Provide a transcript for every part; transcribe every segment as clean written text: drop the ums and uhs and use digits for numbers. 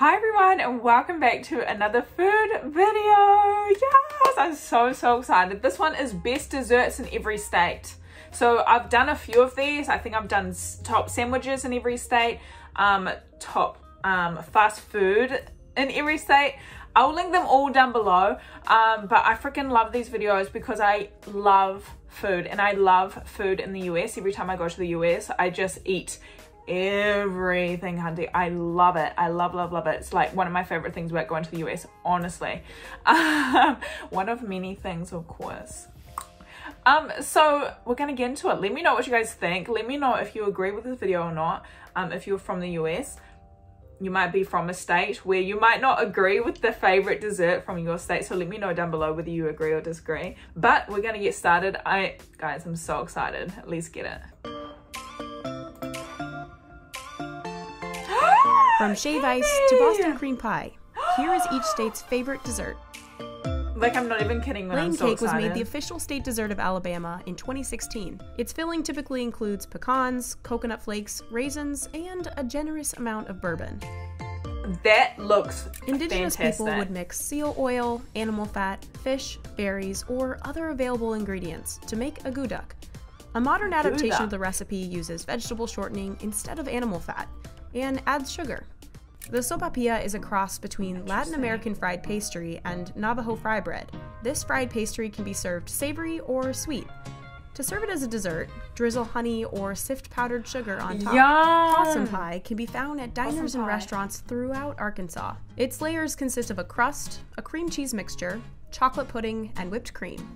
Hi everyone and welcome back to another food video. Yes, I'm so excited. This one is best desserts in every state. So I've done a few of these. I think I've done top sandwiches in every state, top fast food in every state. I'll link them all down below, but I freaking love these videos because I love food and I love food in the US. Every time I go to the US, I just eat everything, hunty. I love it. I love it. It's like one of my favorite things about going to the US, honestly. One of many things, of course. So we're gonna get into it. Let me know what you guys think. Let me know if you agree with this video or not. If you're from the US, you might be from a state where you might not agree with the favorite dessert from your state, so let me know down below whether you agree or disagree. But we're gonna get started. Guys, I'm so excited. Let's get it. From shave ice to Boston cream pie, here is each state's favorite dessert. Like, I'm not even kidding when I'm so Plain excited. cake was made the official state dessert of Alabama in 2016. Its filling typically includes pecans, coconut flakes, raisins, and a generous amount of bourbon. That looks Indigenous fantastic. people would mix seal oil, animal fat, fish, berries, or other available ingredients to make a guduk. A modern adaptation of the recipe uses vegetable shortening instead of animal fat and adds sugar. The sopapilla is a cross between Latin American fried pastry and Navajo fry bread. This fried pastry can be served savory or sweet. To serve it as a dessert, drizzle honey or sift powdered sugar on top. Yum! Possum pie can be found at diners and restaurants throughout Arkansas. Its layers consist of a crust, a cream cheese mixture, chocolate pudding, and whipped cream.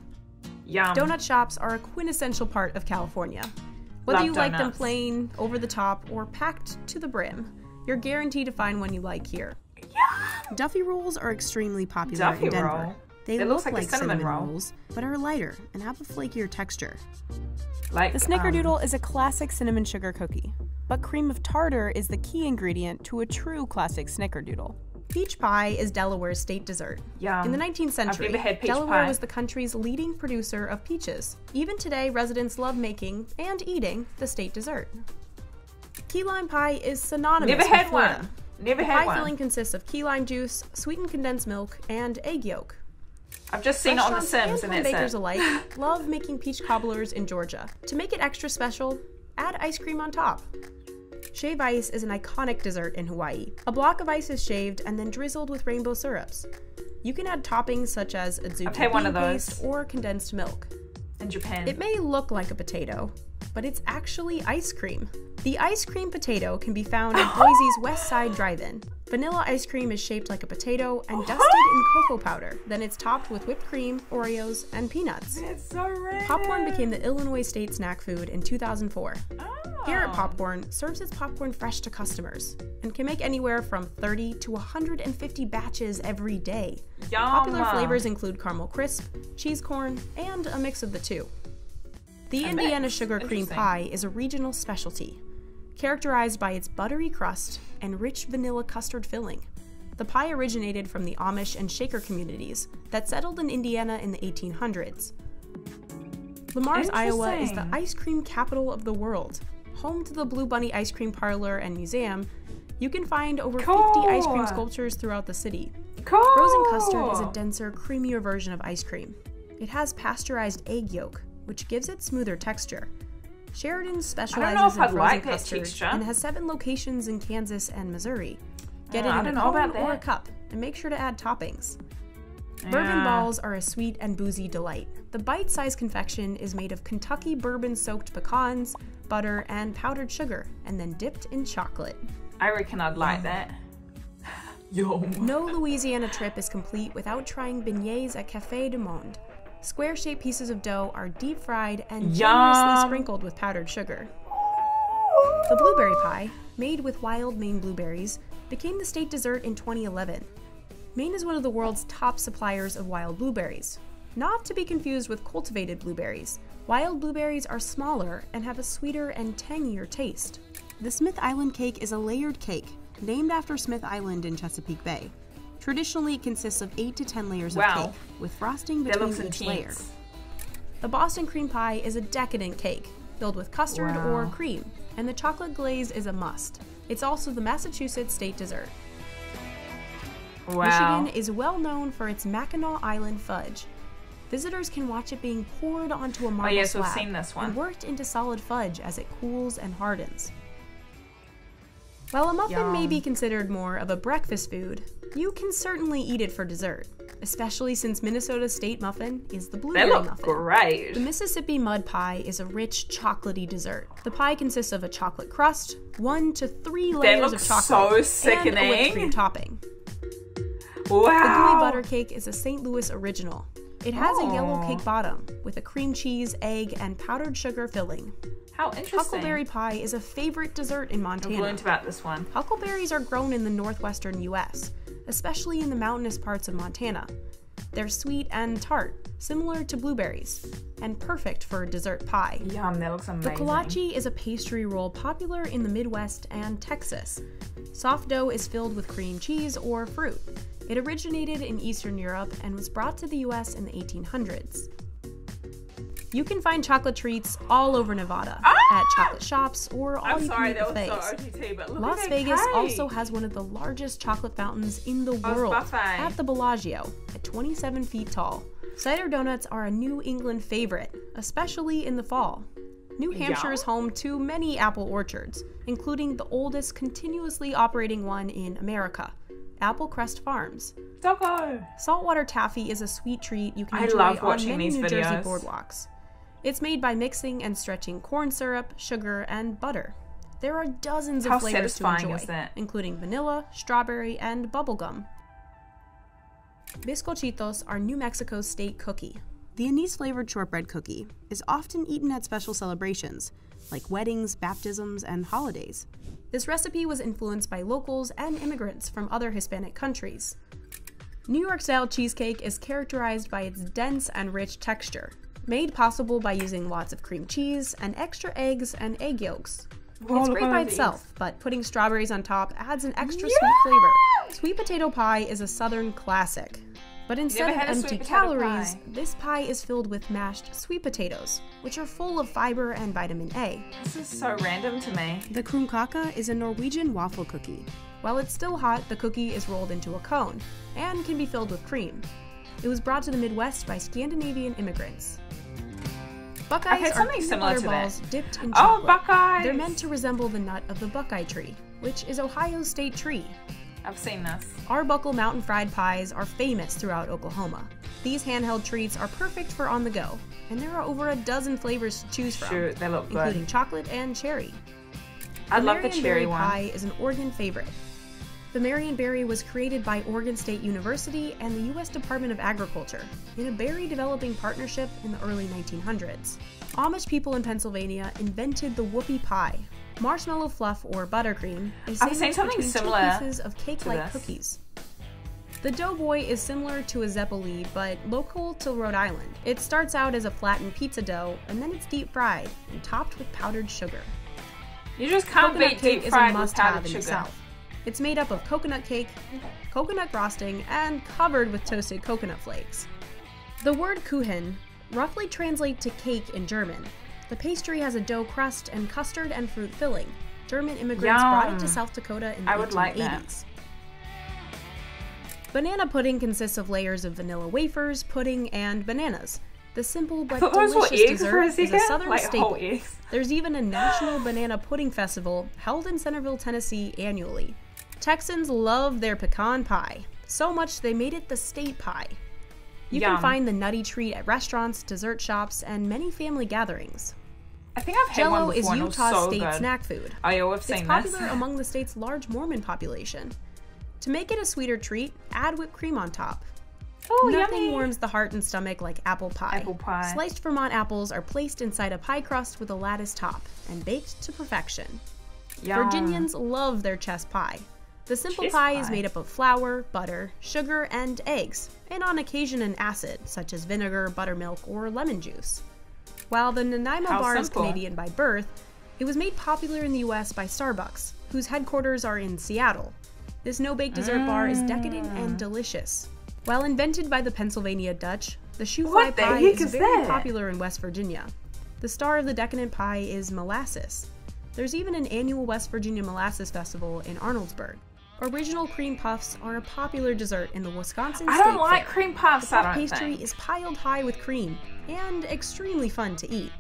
Yum. Donut shops are a quintessential part of California. Whether Love you like them donuts. plain, over the top, or packed to the brim, you're guaranteed to find one you like here. Yeah. Duffy rolls are extremely popular Duffy in Denver. roll? They It look looks like a cinnamon roll. rolls, but are lighter and have a flakier texture. Like The snickerdoodle is a classic cinnamon sugar cookie, but cream of tartar is the key ingredient to a true classic snickerdoodle. Peach pie is Delaware's state dessert. Yum. In the 19th century, I've never had peach Delaware pie. was the country's leading producer of peaches. Even today, residents love making and eating the state dessert. Key lime pie is synonymous Never with had Florida. one. Never The had pie one. filling consists of key lime juice, sweetened condensed milk, and egg yolk. I've just seen it on The Restaurants Sims and home that's bakers it. alike love making peach cobblers in Georgia. To make it extra special, add ice cream on top. Shave ice is an iconic dessert in Hawaii. A block of ice is shaved and then drizzled with rainbow syrups. You can add toppings such as adzuki had one bean of those. paste or condensed milk. In Japan. It may look like a potato, but it's actually ice cream. The ice cream potato can be found in Boise's West Side Drive-In. Vanilla ice cream is shaped like a potato and dusted in cocoa powder. Then it's topped with whipped cream, Oreos, and peanuts. It's so random. Popcorn became the Illinois state snack food in 2004. Oh. Garrett Popcorn serves its popcorn fresh to customers and can make anywhere from 30 to 150 batches every day. Yum. Popular flavors include caramel crisp, cheese corn, and a mix of the two. The Indiana sugar cream Interesting. pie is a regional specialty, characterized by its buttery crust and rich vanilla custard filling. The pie originated from the Amish and Shaker communities that settled in Indiana in the 1800s. Lamars, Iowa is the Interesting. ice cream capital of the world. Home to the Blue Bunny Ice Cream Parlor and Museum, you can find over 50 ice cream sculptures throughout the city. Cool. Frozen custard is a denser, creamier version of ice cream. It has pasteurized egg yolk, which gives it smoother texture. Sheridan specializes in I'd frozen like that custard texture. and has 7 locations in Kansas and Missouri. Get I it in don't a know cone about or a that. cup, and make sure to add toppings. Bourbon Yeah. balls are a sweet and boozy delight. The bite-sized confection is made of Kentucky bourbon-soaked pecans, butter, and powdered sugar, and then dipped in chocolate. I reckon I'd like that. Yum. No Louisiana trip is complete without trying beignets at Café du Monde. Square-shaped pieces of dough are deep-fried and generously Yum. sprinkled with powdered sugar. The blueberry pie, made with wild Maine blueberries, became the state dessert in 2011. Maine is one of the world's top suppliers of wild blueberries. Not to be confused with cultivated blueberries. Wild blueberries are smaller and have a sweeter and tangier taste. The Smith Island cake is a layered cake, named after Smith Island in Chesapeake Bay. Traditionally, it consists of 8 to 10 layers of Wow. cake, with frosting That between looks each layer. intense. The Boston cream pie is a decadent cake, filled with custard Wow. or cream, and the chocolate glaze is a must. It's also the Massachusetts state dessert. Wow. Michigan is well known for its Mackinac Island fudge. Visitors can watch it being poured onto a marble We've slab seen this one. and worked into solid fudge as it cools and hardens. While a muffin may be considered more of a breakfast food, you can certainly eat it for dessert, especially since Minnesota's state muffin is the blueberry They look muffin. great. The Mississippi mud pie is a rich, chocolatey dessert. The pie consists of a chocolate crust, 1 to 3 layers of chocolate, so and a sickening. whipped cream topping. Wow. The gooey butter cake is a St. Louis original. It has a yellow cake bottom with a cream cheese, egg, and powdered sugar filling. How interesting. Huckleberry pie is a favorite dessert in Montana. I've learned about this one. Huckleberries are grown in the northwestern U.S., especially in the mountainous parts of Montana. They're sweet and tart, similar to blueberries, and perfect for a dessert pie. Yum, that looks amazing. The kolache is a pastry roll popular in the Midwest and Texas. Soft dough is filled with cream cheese or fruit. It originated in Eastern Europe and was brought to the U.S. in the 1800s. You can find chocolate treats all over Nevada, at chocolate shops or all-you-can-eat buffets. OTT, but look Las at that Vegas cake. also has one of the largest chocolate fountains in the world buffet. at the Bellagio, at 27 feet tall. Cider donuts are a New England favorite, especially in the fall. New Hampshire is home to many apple orchards, including the oldest continuously operating one in America, Applecrest Farms. Doggo. Saltwater taffy is a sweet treat you can I enjoy love on watching many these New Jersey videos. boardwalks. It's made by mixing and stretching corn syrup, sugar, and butter. There are dozens How of flavors to satisfying enjoy, is that? including vanilla, strawberry, and bubblegum. Bizcochitos are New Mexico's state cookie. The anise-flavored shortbread cookie is often eaten at special celebrations, like weddings, baptisms, and holidays. This recipe was influenced by locals and immigrants from other Hispanic countries. New York-style cheesecake is characterized by its dense and rich texture, made possible by using lots of cream cheese and extra eggs and egg yolks. It's great by itself, but putting strawberries on top adds an extra sweet flavor. Sweet potato pie is a southern classic. But instead of empty calories, this pie is filled with mashed sweet potatoes, which are full of fiber and vitamin A. This is so random to me. The krumkake is a Norwegian waffle cookie. While it's still hot, the cookie is rolled into a cone and can be filled with cream. It was brought to the Midwest by Scandinavian immigrants. Buckeyes are peanut butter balls dipped in chocolate. Oh, Buckeyes! They're meant to resemble the nut of the buckeye tree, which is Ohio's state tree. I've seen this. Arbuckle mountain fried pies are famous throughout Oklahoma. These handheld treats are perfect for on the go, and there are over a dozen flavors to choose from, Shoot, they look good. including chocolate and cherry. I love the cherry one. Pie is an Oregon favorite. The Marion berry was created by Oregon State University and the U.S. Department of Agriculture in a berry developing partnership in the early 1900s. Amish people in Pennsylvania invented the whoopie pie. Marshmallow fluff or buttercream is I've seen sandwiched something between similar two pieces of cake-like this. cookies. The doughboy is similar to a zeppoli, but local to Rhode Island. It starts out as a flattened pizza dough, and then it's deep fried and topped with powdered sugar. You just can't Coconut beat cake deep is a fried with must-have powdered in the sugar. South. It's made up of coconut cake, coconut frosting, and covered with toasted coconut flakes. The word Kuchen roughly translates to cake in German. The pastry has a dough crust and custard and fruit filling. German immigrants brought it to South Dakota in the 1880s. Like that. Banana pudding consists of layers of vanilla wafers, pudding, and bananas. The simple but those were delicious eggs for a dessert is a second, southern like staple. whole eggs. There's even a National Banana Pudding Festival held in Centerville, Tennessee annually. Texans love their pecan pie, so much they made it the state pie. You can find the nutty treat at restaurants, dessert shops, and many family gatherings. I think I've had one Jell-O is before and it was Utah's so state good. snack food. Oh yeah, we've seen It's this. popular among the state's large Mormon population. To make it a sweeter treat, add whipped cream on top. Oh, Nothing yummy. warms the heart and stomach like apple pie. Apple pie. Sliced Vermont apples are placed inside a pie crust with a lattice top and baked to perfection. Yum. Virginians love their chess pie. The simple Chess pie is pie. made up of flour, butter, sugar, and eggs, and on occasion an acid, such as vinegar, buttermilk, or lemon juice. While the Nanaimo How bar is simple. Canadian by birth, it was made popular in the US by Starbucks, whose headquarters are in Seattle. This no-bake dessert bar is decadent and delicious. While invented by the Pennsylvania Dutch, the shoe fly What the pie heck is is very that? popular in West Virginia. The star of the decadent pie is molasses. There's even an annual West Virginia Molasses Festival in Arnoldsburg. Original cream puffs are a popular dessert in the Wisconsin I State don't like Fair. cream puffs, The I puff don't pastry think. is piled high with cream and extremely fun to eat.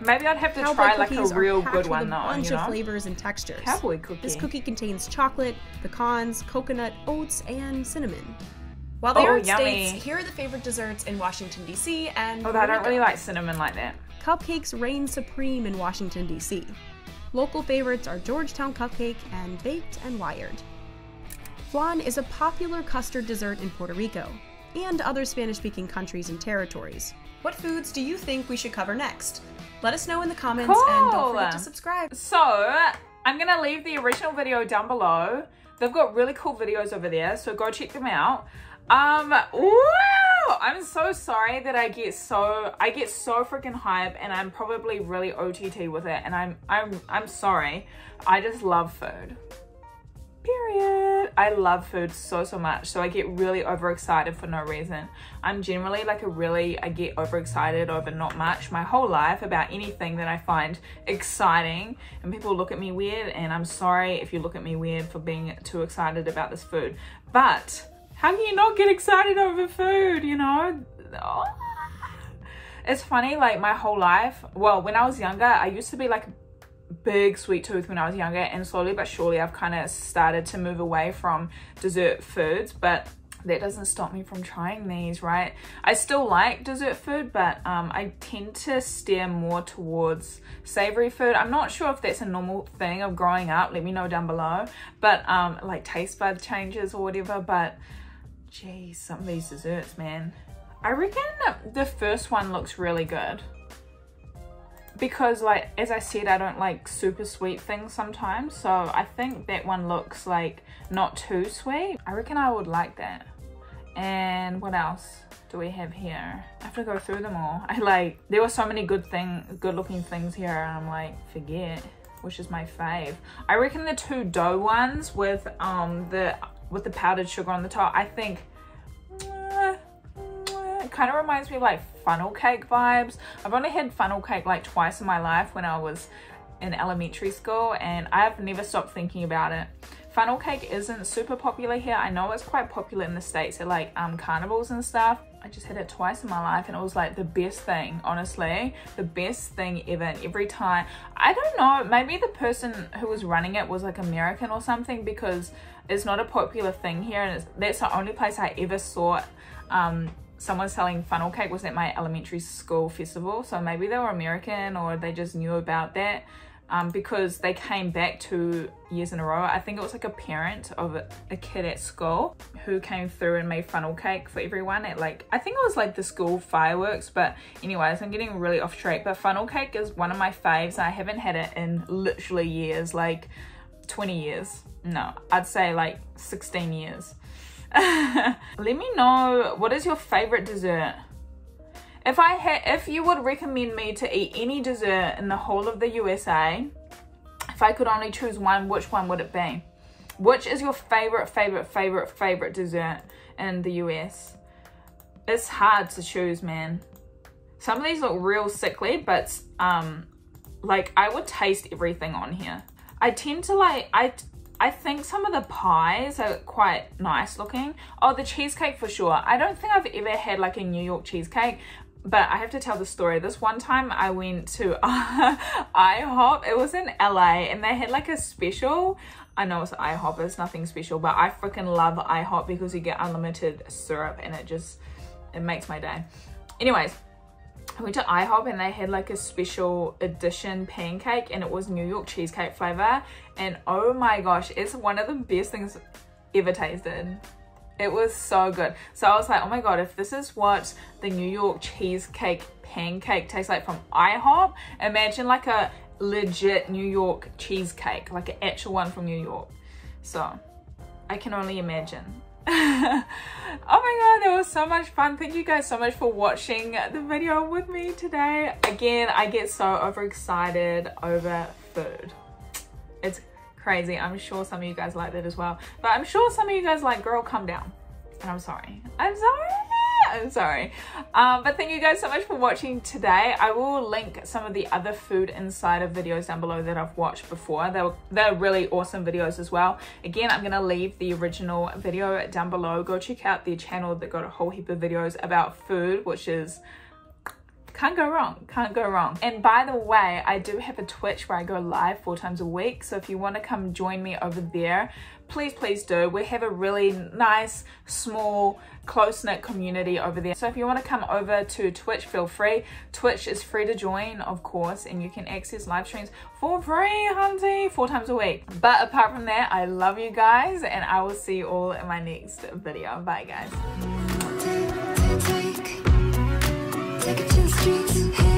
Maybe I'd have to Cowboy try like a cookies real are packed good with one a though, bunch you know? of flavors and textures. Cowboy cookie. This cookie contains chocolate, pecans, coconut, oats, and cinnamon. While they Oh, aren't yummy. states, here are the favorite desserts in Washington, D.C. and Although I don't Puerto really Rico. like cinnamon like that. Cupcakes reign supreme in Washington, D.C. Local favorites are Georgetown Cupcake and Baked and Wired. Flan is a popular custard dessert in Puerto Rico and other Spanish-speaking countries and territories. What foods do you think we should cover next? Let us know in the comments and don't forget to subscribe. So, I'm gonna leave the original video down below. They've got really cool videos over there, so go check them out. Wow! I'm so sorry that I get so freaking hype, and I'm probably really OTT with it, and I'm sorry. I just love food. Period. I love food so much, so I get really overexcited for no reason. I'm generally like I get overexcited over not much my whole life about anything that I find exciting, and people look at me weird, and I'm sorry if you look at me weird for being too excited about this food. But how can you not get excited over food, you know? Oh. It's funny, like my whole life, well, when I was younger, I used to be like big sweet tooth when I was younger, and slowly but surely I've kind of started to move away from dessert foods, but that doesn't stop me from trying these, right? I still like dessert food, but I tend to steer more towards savory food. I'm not sure if that's a normal thing of growing up, let me know down below, but like taste bud changes or whatever. But geez, some of these desserts, man, I reckon the first one looks really good. Because like, as I said, I don't like super sweet things sometimes. So I think that one looks like not too sweet. I reckon I would like that. And what else do we have here? I have to go through them all. There were so many good looking things here, and I'm like, forget which is my fave. I reckon the two dough ones with the powdered sugar on the top, I think it kind of reminds me of like funnel cake vibes. I've only had funnel cake like twice in my life, when I was in elementary school, and I've never stopped thinking about it. Funnel cake isn't super popular here. I know it's quite popular in the States at like carnivals and stuff. I just had it twice in my life, and it was like the best thing, honestly. The best thing ever. And every time, I don't know, maybe the person who was running it was like American or something, because it's not a popular thing here, and that's the only place I ever saw someone selling funnel cake was at my elementary school festival. So maybe they were American, or they just knew about that, because they came back 2 years in a row. I think it was like a parent of a kid at school who came through and made funnel cake for everyone at like, I think it was like the school fireworks. But anyways, I'm getting really off track. But funnel cake is one of my faves. I haven't had it in literally years, like 20 years. No, I'd say like 16 years. Let me know, what is your favorite dessert? If you would recommend me to eat any dessert in the whole of the USA, if I could only choose one, which one would it be? Which is your favorite dessert in the US? It's hard to choose, man. Some of these look real sickly, but like I would taste everything on here. I tend to like, I think some of the pies are quite nice looking. Oh, the cheesecake for sure. I don't think I've ever had like a New York cheesecake, but I have to tell the story. This one time I went to IHOP. It was in LA, and they had like a special. I know it's IHOP, it's nothing special, but I freaking love IHOP because you get unlimited syrup, and it makes my day. Anyways, I went to IHOP, and they had like a special edition pancake, and it was New York cheesecake flavor, and oh my gosh, it's one of the best things ever tasted. It was so good. So I was like, oh my god, if this is what the New York cheesecake pancake tastes like from IHOP, imagine like a legit New York cheesecake, like an actual one from New York. So I can only imagine. Oh my god, that was so much fun. Thank you guys so much for watching the video with me today. Again, I get so overexcited over food. It's crazy. I'm sure some of you guys like that as well, but I'm sure some of you guys like, girl, calm down. And I'm sorry. I'm sorry. I'm sorry. But thank you guys so much for watching today. I will link some of the other food insider videos down below that I've watched before. They're really awesome videos as well. Again, I'm gonna leave the original video down below. Go check out their channel. They've got a whole heap of videos about food, which is can't go wrong, can't go wrong. And by the way, I do have a Twitch where I go live 4 times a week, so if you want to come join me over there, please do. We have a really nice, small, close-knit community over there. So if you want to come over to Twitch, feel free. Twitch is free to join, of course, and you can access live streams for free, hunty, 4 times a week. But apart from that, I love you guys, and I will see you all in my next video. Bye, guys. Take it to the streets.